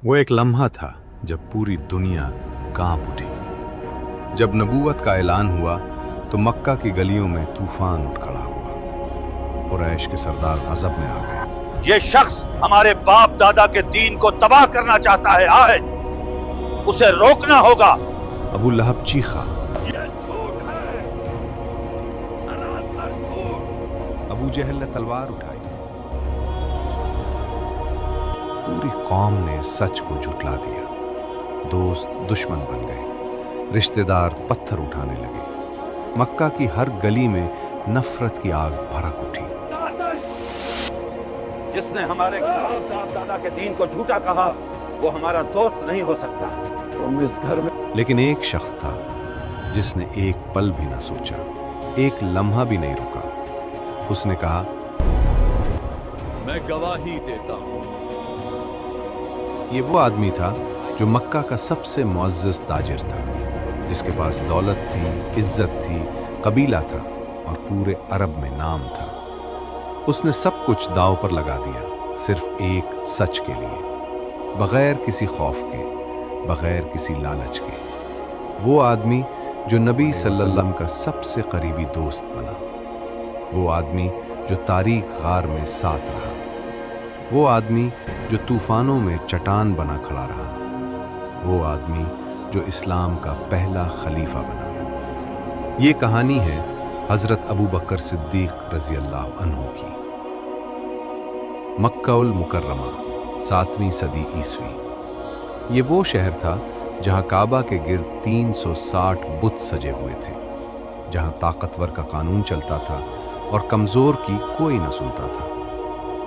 वो एक लम्हा था जब पूरी दुनिया कांप उठी। जब नबूवत का ऐलान हुआ तो मक्का की गलियों में तूफान उठ खड़ा हुआ। कुरैश के सरदार गजब में आ गए। ये शख्स हमारे बाप दादा के दीन को तबाह करना चाहता है, आए उसे रोकना होगा। अबू लहब चीखा, ये झूठ है, सरासर झूठ। अबू जहल ने तलवार उठाई। पूरी कौम ने सच को झुठला दिया। दोस्त दुश्मन बन गए, रिश्तेदार पत्थर उठाने लगे। मक्का की हर गली में नफरत की आग भड़क उठी। जिसने हमारे बाप दादा के दीन को झूठा कहा वो हमारा दोस्त नहीं हो सकता। तुम इस घर में लेकिन एक शख्स था जिसने एक पल भी ना सोचा, एक लम्हा भी नहीं रुका। उसने कहा, मैं गवाही देता हूं। ये वो आदमी था जो मक्का का सबसे मुअज़्ज़ज़ ताजिर था, जिसके पास दौलत थी, इज्जत थी, कबीला था और पूरे अरब में नाम था। उसने सब कुछ दांव पर लगा दिया सिर्फ एक सच के लिए, बगैर किसी खौफ के, बगैर किसी लालच के। वो आदमी जो नबी सल्लल्लाहु अलैहि वसल्लम का सबसे करीबी दोस्त बना, वो आदमी जो तारीख गार में साथ रहा, वो आदमी जो तूफानों में चट्टान बना खड़ा रहा, वो आदमी जो इस्लाम का पहला खलीफा बना। ये कहानी है हज़रत अबू बकर सिद्दीक़ रज़ी अल्लाह अन्हु की। मक्का-उल मुकर्रमा, 7वीं सदी ईसवी। ये वो शहर था जहाँ काबा के गिर्द 360 बुत सजे हुए थे, जहाँ ताकतवर का कानून चलता था और कमज़ोर की कोई न सुनता था,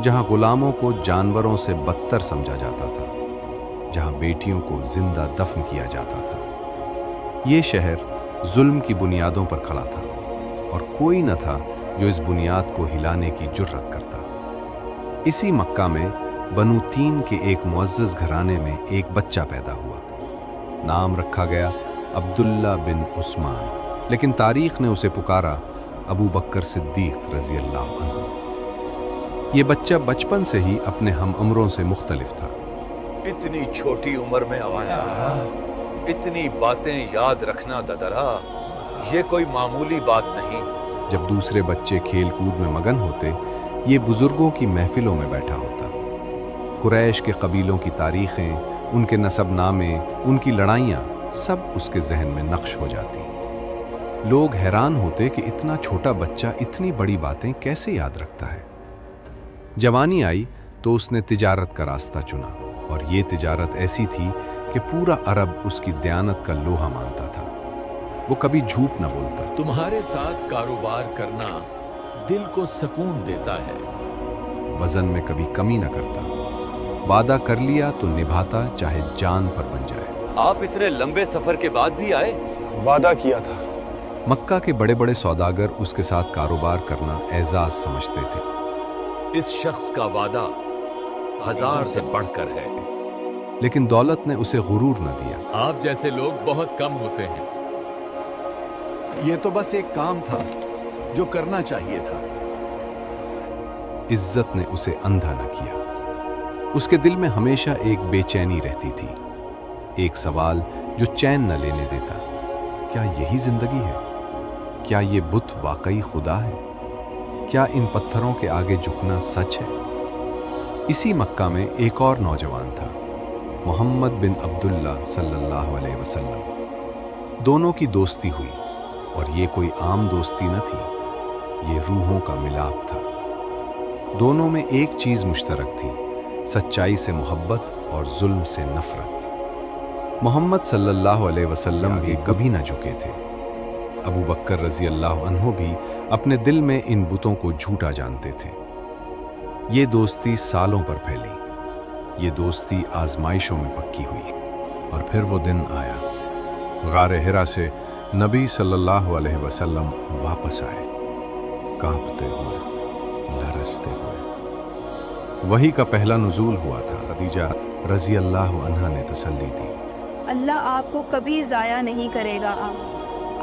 जहाँ गुलामों को जानवरों से बदतर समझा जाता था, जहाँ बेटियों को जिंदा दफन किया जाता था। ये शहर जुल्म की बुनियादों पर खड़ा था और कोई न था जो इस बुनियाद को हिलाने की जुर्रत करता। इसी मक्का में बनु तीन के एक मुअज़्ज़ज़ घराने में एक बच्चा पैदा हुआ। नाम रखा गया अब्दुल्ला बिन उस्मान, लेकिन तारीख ने उसे पुकारा अबू बकर सिद्दीक़ रज़ी अल्लाह अन्हु। ये बच्चा बचपन से ही अपने हम उम्रों से मुख्तलिफ था। इतनी छोटी उम्र में आया, इतनी बातें याद रखना ददरा, ये कोई मामूली बात नहीं। जब दूसरे बच्चे खेल कूद में मगन होते, ये बुजुर्गों की महफिलों में बैठा होता। कुरैश के कबीलों की तारीखें, उनके नसबनामे, उनकी लड़ाइयाँ सब उसके जहन में नक्श हो जाती। लोग हैरान होते कि इतना छोटा बच्चा इतनी बड़ी बातें कैसे याद रखता है। जवानी आई तो उसने तिजारत का रास्ता चुना, और ये तिजारत ऐसी थी कि पूरा अरब उसकी दयानत का लोहा मानता था। वो कभी झूठ न बोलता। तुम्हारे साथ कारोबार करना दिल को सुकून देता है। वजन में कभी कमी न करता। वादा कर लिया तो निभाता, चाहे जान पर बन जाए। आप इतने लंबे सफर के बाद भी आए? वादा किया था। मक्का के बड़े बड़े सौदागर उसके साथ कारोबार करना एजाज समझते थे। इस शख्स का वादा 1000 से बढ़कर है। लेकिन दौलत ने उसे गुरूर न दिया। आप जैसे लोग बहुत कम होते हैं। ये तो बस एक काम था जो करना चाहिए था। इज्जत ने उसे अंधा न किया। उसके दिल में हमेशा एक बेचैनी रहती थी, एक सवाल जो चैन न लेने देता। क्या यही जिंदगी है? क्या ये बुत वाकई खुदा है? क्या इन पत्थरों के आगे झुकना सच है? इसी मक्का में एक और नौजवान था, मोहम्मद बिन अब्दुल्ला सल्लल्लाहु अलैहि वसल्लम। दोनों की दोस्ती हुई, और ये कोई आम दोस्ती न थी, ये रूहों का मिलाप था। दोनों में एक चीज मुश्तरक थी, सच्चाई से मोहब्बत और जुल्म से नफरत। मोहम्मद सल्लल्लाहु अलैहि वसल्लम भी कभी न झुके थे। अबू बकर रज़ी अल्लाह अन्हु भी अपने दिल में इन बुतों को झूठा जानते थे। ये दोस्ती सालों पर फैली। ये दोस्ती आजमाइशों में पक्की हुई। और फिर वो दिन आया, गारे हिरा से नबी सल्लल्लाहु अलैहि वसल्लम वापस आए, कांपते हुए, लरसते हुए। वही का पहला नुज़ूल हुआ था। खदीजा रज़ी अल्लाह अन्हा ने तसल्ली दी। अल्लाह आपको कभी ज़ाया नहीं करेगा।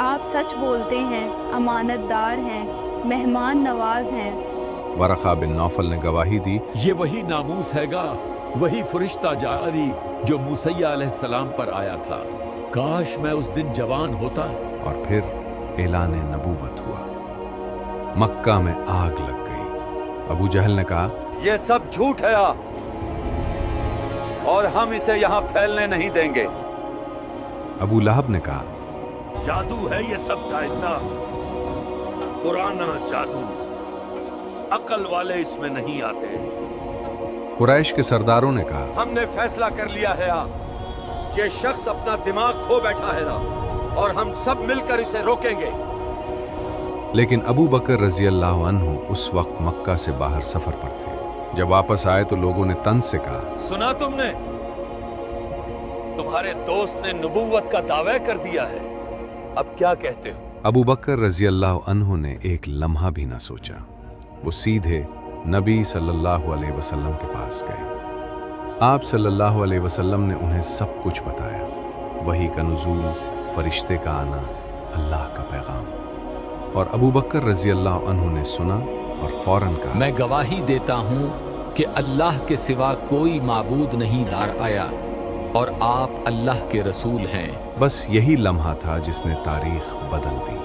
आप सच बोलते हैं, अमानतदार हैं, मेहमान नवाज हैं। वरक़ा बिन नौफल ने गवाही दी, ये वही नामूस हैगा وہی فرشتہ جاری جو موسیٰ علیہ السلام پر آیا تھا۔ کاش میں اس دن جوان ہوتا۔ اور پھر اعلان نبوت ہوا۔ مکہ میں آگ لگ گئی۔ ابو جہل نے کہا، یہ سب جھوٹ ہے اور ہم اسے یہاں پھیلنے نہیں دیں گے۔ ابو لہب نے کہا، جادو ہے یہ سب کا اتنا پرانا جادو، عقل والے اس میں نہیں آتے۔ قریش کے سرداروں نے کہا، ہم نے فیصلہ کر لیا ہے یہ شخص اپنا دماغ کھو بیٹھا ہے اور ہم سب مل کر اسے روکیں گے۔ لیکن ابو بکر رضی اللہ عنہ اس وقت مکہ سے باہر سفر پر تھے۔ جب واپس آئے تو لوگوں نے طنز سے کہا، سنا تم نے؟ تمہارے دوست نے نبوت کا دعویٰ کر دیا ہے، اب کیا کہتے ہو؟ ابو بکر رضی اللہ عنہ نے ایک لمحہ بھی نہ سوچا، وہ سیدھے نبی صلی اللہ علیہ وسلم کے پاس گئے۔ آپ صلی اللہ علیہ وسلم نے انہیں سب کچھ بتایا، وحی کا نزول، فرشتے کا آنا، اللہ کا پیغام۔ اور ابو بکر رضی اللہ عنہ نے سنا اور فوراً کہا، میں گواہی دیتا ہوں کہ اللہ کے سوا کوئی معبود نہیں لا آیا اور آپ اللہ کے رسول ہیں۔ بس یہی لمحہ تھا جس نے تاریخ بدل دی۔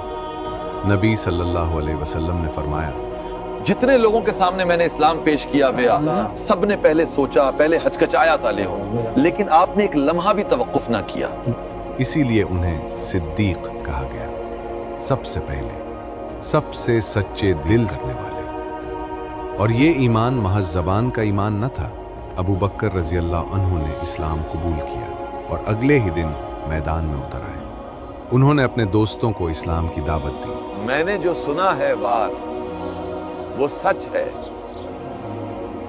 نبی صلی اللہ علیہ وسلم نے فرمایا، جتنے لوگوں کے سامنے میں نے اسلام پیش کیا گیا، سب نے پہلے سوچا، پہلے ہچکچایا تھا لے ہو، لیکن آپ نے ایک لمحہ بھی توقف نہ کیا۔ اسی لیے انہیں صدیق کہا گیا، سب سے پہلے، سب سے سچے دل رکھنے والے۔ اور یہ ایمان محض زبان کا ایمان نہ تھا۔ ابو بکر رضی اللہ عنہ نے اسلام قبول کیا اور اگلے ہی دن میدان میں اتر آئے۔ انہوں نے اپنے دوستوں کو اسلام کی دعوت دی۔ میں نے جو سنا ہے بات وہ سچ ہے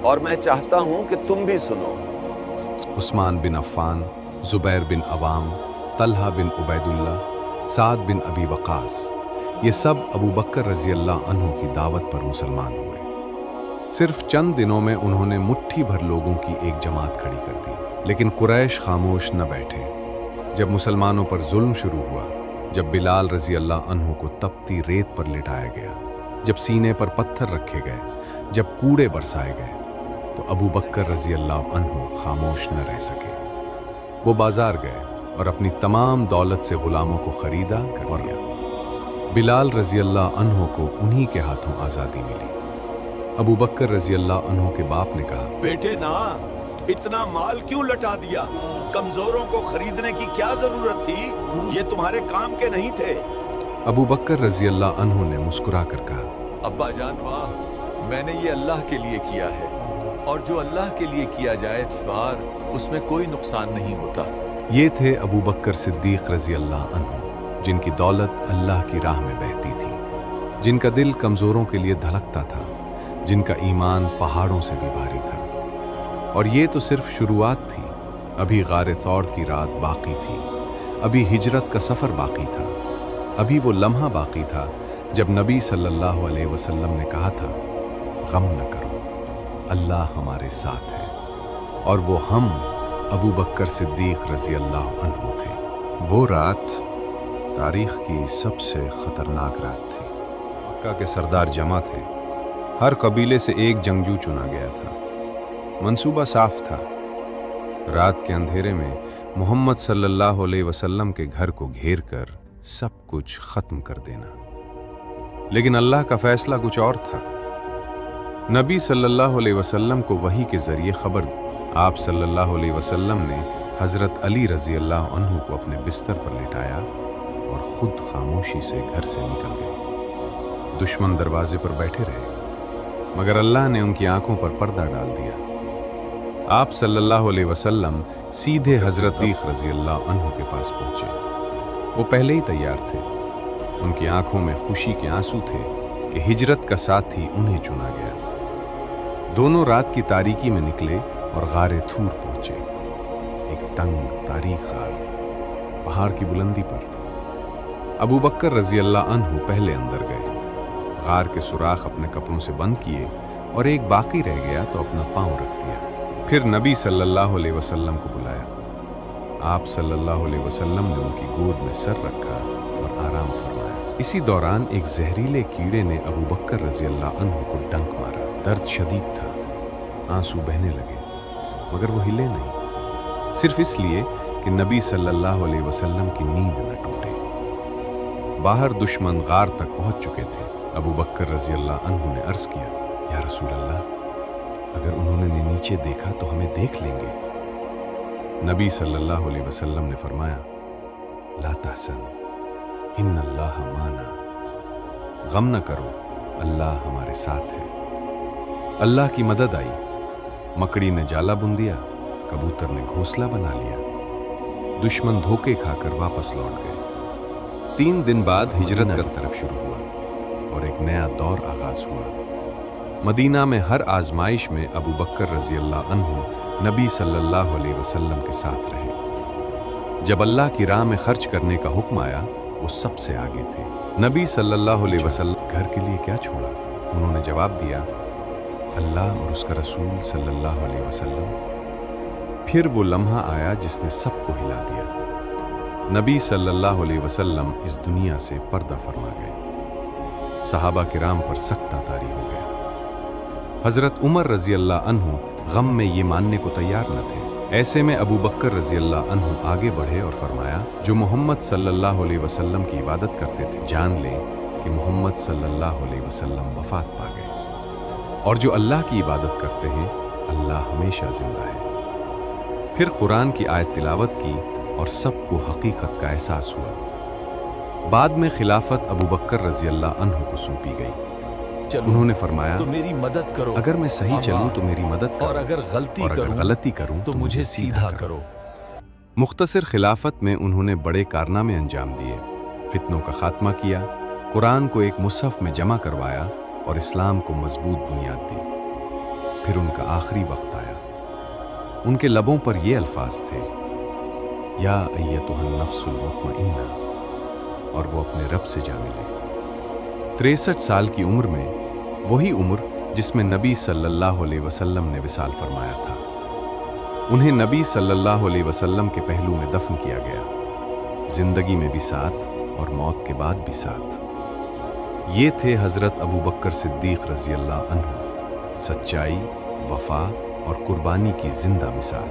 اور میں چاہتا ہوں کہ تم بھی سنو۔ عثمان بن عفان، زبیر بن عوام، طلحہ بن عبید اللہ، سعد بن ابی وقاص، یہ سب ابو بکر رضی اللہ عنہ کی دعوت پر مسلمان ہوئے۔ صرف چند دنوں میں انہوں نے مٹھی بھر لوگوں کی ایک جماعت کھڑی کر دی، لیکن قریش خاموش نہ بیٹھے۔ جب مسلمانوں پر ظلم شروع ہوا، جب بلال رضی اللہ عنہ کو تپتی ریت پر لٹایا گیا، جب سینے پر پتھر رکھے گئے، جب کوڑے برسائے گئے، تو ابو بکر رضی اللہ عنہ خاموش نہ رہ سکے۔ وہ بازار گئے اور اپنی تمام دولت سے غلاموں کو خریدا کر دیا۔ بلال رضی اللہ عنہ کو انہی کے ہاتھوں آزادی ملی۔ ابو بکر رضی اللہ عنہ کے باپ نے کہا، بیٹے نا، اتنا مال کیوں لٹا دیا؟ کمزوروں کو خریدنے کی کیا ضرورت تھی؟ یہ تمہارے کام کے نہیں تھے۔ ابو بکر رضی اللہ عنہ نے مسکرا کر کہا، ابا جان، واہ، میں نے یہ اللہ کے لیے کیا ہے، اور جو اللہ کے لیے کیا جائے فار اس میں کوئی نقصان نہیں ہوتا۔ یہ تھے ابو بکر صدیق رضی اللہ عنہ، جن کی دولت اللہ کی راہ میں بہتی تھی، جن کا دل کمزوروں کے لیے دھڑکتا تھا، جن کا ایمان پہاڑوں سے بھی بھاری تھا۔ اور یہ تو صرف شروعات تھی، ابھی غار ثور کی رات باقی تھی، ابھی ہجرت کا سفر باقی تھا، ابھی وہ لمحہ باقی تھا جب نبی صلی اللہ علیہ وسلم نے کہا تھا، غم نہ کرو، اللہ ہمارے ساتھ ہے۔ اور وہ ہم ابو بکر صدیق رضی اللہ عنہ تھے۔ وہ رات تاریخ کی سب سے خطرناک رات تھی۔ مکہ کے سردار جمع تھے، ہر قبیلے سے ایک جنگجو چنا گیا تھا۔ منصوبہ صاف تھا، رات کے اندھیرے میں محمد صلی اللہ علیہ وسلم کے گھر کو گھیر کر سب کچھ ختم کر دینا۔ لیکن اللہ کا فیصلہ کچھ اور تھا۔ نبی صلی اللہ علیہ وسلم کو وحی کے ذریعے خبر دی۔ آپ صلی اللہ علیہ وسلم نے حضرت علی رضی اللہ عنہ کو اپنے بستر پر لٹایا اور خود خاموشی سے گھر سے نکل گئے۔ دشمن دروازے پر بیٹھے رہے، مگر اللہ نے ان کی آنکھوں پر پردہ ڈال دیا۔ آپ صلی اللہ علیہ وسلم سیدھے حضرت علی رضی اللہ عنہ کے پاس پہنچے۔ وہ پہلے ہی تیار تھے، ان کی آنکھوں میں خوشی کے آنسو تھے کہ ہجرت کا ساتھی انہیں چنا گیا۔ دونوں رات کی تاریکی میں نکلے اور غار تھور پہنچے، ایک تنگ تاریک غار، پہاڑ کی بلندی پر۔ ابو بکر رضی اللہ عنہ پہلے اندر گئے، غار کے سوراخ اپنے کپڑوں سے بند کیے اور ایک باقی رہ گیا تو اپنا پاؤں رکھ دیا۔ پھر نبی صلی اللہ علیہ وسلم کو بلایا۔ آپ صلی اللہ علیہ وسلم نے ان کی گود میں سر رکھا اور آرام فرمایا۔ اسی دوران ایک زہریلے کیڑے نے ابو بکر رضی اللہ عنہ کو ڈنک مارا۔ درد شدید تھا، آنسو بہنے لگے۔ मगर वो हिले नहीं, सिर्फ इसलिए कि नबी सल्लल्लाहु अलैहि वसल्लम की नींद न टूटे। बाहर दुश्मन गार तक पहुंच चुके थे। अबू बकर रजी अल्लाह अन्हु ने अर्ज किया, या रसूल अल्लाह, अगर उन्होंने नीचे देखा तो हमें देख लेंगे। नबी सल्लल्लाहु अलैहि वसल्लम ने फरमाया, ला तहसन इन्नल्लाह माना, गम न करो, अल्लाह हमारे साथ है। अल्लाह की मदद आई। मकड़ी ने जाला बुन दिया, कबूतर ने घोंसला बना लिया, दुश्मन धोखे खाकर वापस लौट गए। 3 दिन बाद हिजरत की तरफ शुरू हुआ और एक नया दौर आगाज हुआ। मदीना में हर आजमाइश में अबू बकर रजी अल्लाह अन्हु नबी सल्लल्लाहु अलैहि वसल्लम के साथ रहे। जब अल्लाह की राह में खर्च करने का हुक्म आया, वो सबसे आगे थे। नबी सल्लल्लाहु अलैहि वसल्लम घर के लिए क्या छोड़ा? उन्होंने जवाब दिया, अल्लाह और उसका रसूल सल्लल्लाहु अलैहि वसल्लम। फिर वो लम्हा आया जिसने सबको हिला दिया। नबी सल्लल्लाहु अलैहि वसल्लम इस दुनिया से पर्दा फरमा गए। सहाबा किराम पर सख्त तारी हो गया। हजरत उमर रजी अल्लाह अन्हु गम में ये मानने को तैयार न थे। ऐसे में अबू बकर रजी अल्लाह अन्हु आगे बढ़े और फरमाया, जो मोहम्मद सल्लल्लाहु अलैहि वसल्लम की इबादत करते थे, जान लें कि मोहम्मद सल्लल्लाहु अलैहि वसल्लम वफात पा गए, और जो अल्लाह की इबादत करते हैं, अल्लाह हमेशा जिंदा है। फिर कुरान की आयत तिलावत की और सबको हकीकत का एहसास हुआ। बाद में खिलाफत अबू बकर रजी अल्लाह अन्हु को सौंपी गई। उन्होंने फरमाया, तो मेरी मदद करो, अगर मैं सही चलूं तो मेरी मदद करो, और अगर गलती करूं तो मुझे सीधा करो। मुख्तसर खिलाफत में उन्होंने बड़े कारनामे अंजाम दिए, फितनों का खात्मा किया, कुरान को एक मुसहफ में जमा करवाया और इस्लाम को मजबूत बुनियाद दी। फिर उनका आखिरी वक्त आया। उनके लबों पर ये अल्फाज थे, या अय्यतुहन नफ्सुल मुतमइन्ना, और वो अपने रब से जा मिले। 63 साल की उम्र में, वही उम्र जिसमें नबी सल्लल्लाहु अलैहि वसल्लम ने विसाल फरमाया था। उन्हें नबी सल्लल्लाहु अलैहि वसल्लम के पहलू में दफन किया गया। जिंदगी में भी साथ और मौत के बाद भी साथ। ये थे हजरत अबू बकर सिद्दीक रजी अल्लाह अन्हु, सच्चाई, वफा और कुर्बानी की जिंदा मिसाल।